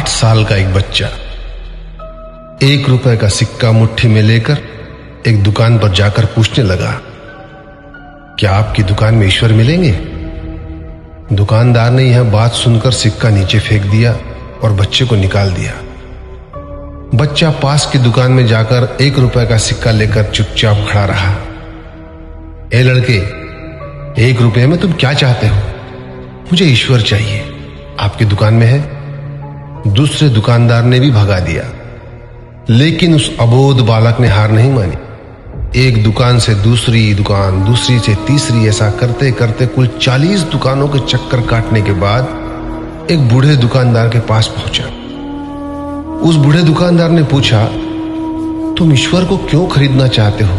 8 साल का एक बच्चा 1 रुपए का सिक्का मुट्ठी में लेकर एक दुकान पर जाकर पूछने लगा, क्या आपकी दुकान में ईश्वर मिलेंगे? दुकानदार ने यह बात सुनकर सिक्का नीचे फेंक दिया और बच्चे को निकाल दिया। बच्चा पास की दुकान में जाकर 1 रुपए का सिक्का लेकर चुपचाप खड़ा रहा। ए लड़के, 1 रुपए में तुम क्या चाहते हो? मुझे ईश्वर चाहिए, आपकी दुकान में है? दूसरे दुकानदार ने भी भगा दिया, लेकिन उस अबोध बालक ने हार नहीं मानी। एक दुकान से दूसरी दुकान, दूसरी से तीसरी, ऐसा करते करते कुल 40 दुकानों के चक्कर काटने के बाद एक बूढ़े दुकानदार के पास पहुंचा। उस बूढ़े दुकानदार ने पूछा, तुम ईश्वर को क्यों खरीदना चाहते हो?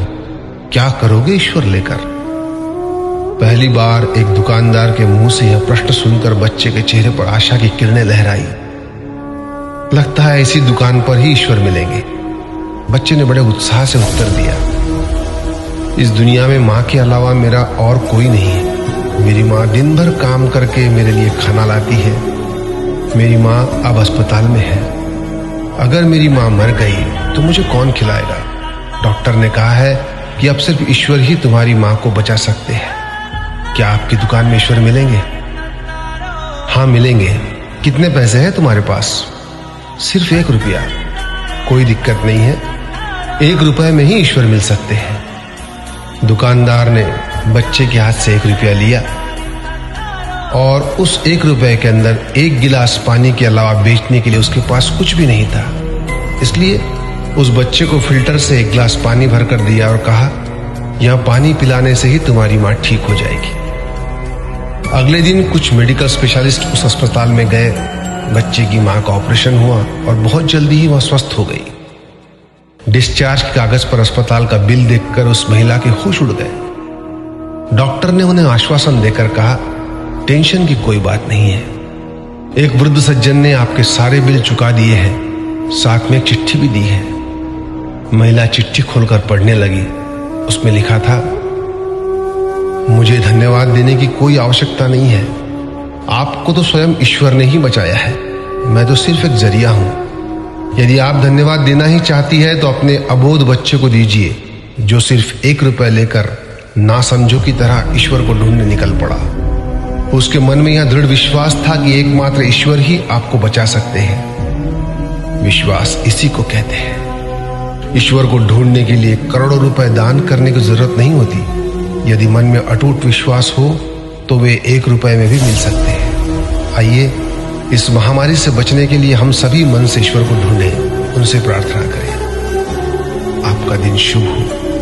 क्या करोगे ईश्वर लेकर? पहली बार एक दुकानदार के मुंह से यह प्रश्न सुनकर बच्चे के चेहरे पर आशा की किरणें लहराई। लगता है इसी दुकान पर ही ईश्वर मिलेंगे। बच्चे ने बड़े उत्साह से उत्तर दिया, इस दुनिया में माँ के अलावा मेरा और कोई नहीं है। मेरी माँ दिन भर काम करके मेरे लिए खाना लाती है। मेरी माँ अब अस्पताल में है। अगर मेरी माँ मर गई तो मुझे कौन खिलाएगा? डॉक्टर ने कहा है कि अब सिर्फ ईश्वर ही तुम्हारी माँ को बचा सकते हैं। क्या आपकी दुकान में ईश्वर मिलेंगे? हाँ मिलेंगे। कितने पैसे हैं तुम्हारे पास? सिर्फ 1 रुपया। कोई दिक्कत नहीं है, 1 रुपए में ही ईश्वर मिल सकते हैं। दुकानदार ने बच्चे के हाथ से 1 रुपया लिया और उस 1 रुपए के अंदर 1 गिलास पानी के अलावा बेचने के लिए उसके पास कुछ भी नहीं था। इसलिए उस बच्चे को फिल्टर से 1 गिलास पानी भरकर दिया और कहा, यह पानी पिलाने से ही तुम्हारी माँ ठीक हो जाएगी। अगले दिन कुछ मेडिकल स्पेशलिस्ट उस अस्पताल में गए। बच्चे की मां का ऑपरेशन हुआ और बहुत जल्दी ही वह स्वस्थ हो गई। डिस्चार्ज के कागज पर अस्पताल का बिल देखकर उस महिला के होश उड़ गए। डॉक्टर ने उन्हें आश्वासन देकर कहा, टेंशन की कोई बात नहीं है। एक वृद्ध सज्जन ने आपके सारे बिल चुका दिए हैं, साथ में एक चिट्ठी भी दी है। महिला चिट्ठी खोलकर पढ़ने लगी। उसमें लिखा था, मुझे धन्यवाद देने की कोई आवश्यकता नहीं है। आपको तो स्वयं ईश्वर ने ही बचाया है। मैं तो सिर्फ एक जरिया हूं। यदि आप धन्यवाद देना ही चाहती है तो अपने अबोध बच्चे को दीजिए, जो सिर्फ 1 रुपए लेकर नासमझों की तरह ईश्वर को ढूंढने निकल पड़ा। उसके मन में यह दृढ़ विश्वास था कि एकमात्र ईश्वर ही आपको बचा सकते हैं। विश्वास इसी को कहते हैं। ईश्वर को ढूंढने के लिए करोड़ों रुपए दान करने की जरूरत नहीं होती। यदि मन में अटूट विश्वास हो तो वे 1 रुपए में भी मिल सकते हैं। आइए इस महामारी से बचने के लिए हम सभी मन से ईश्वर को ढूंढें, उनसे प्रार्थना करें। आपका दिन शुभ हो।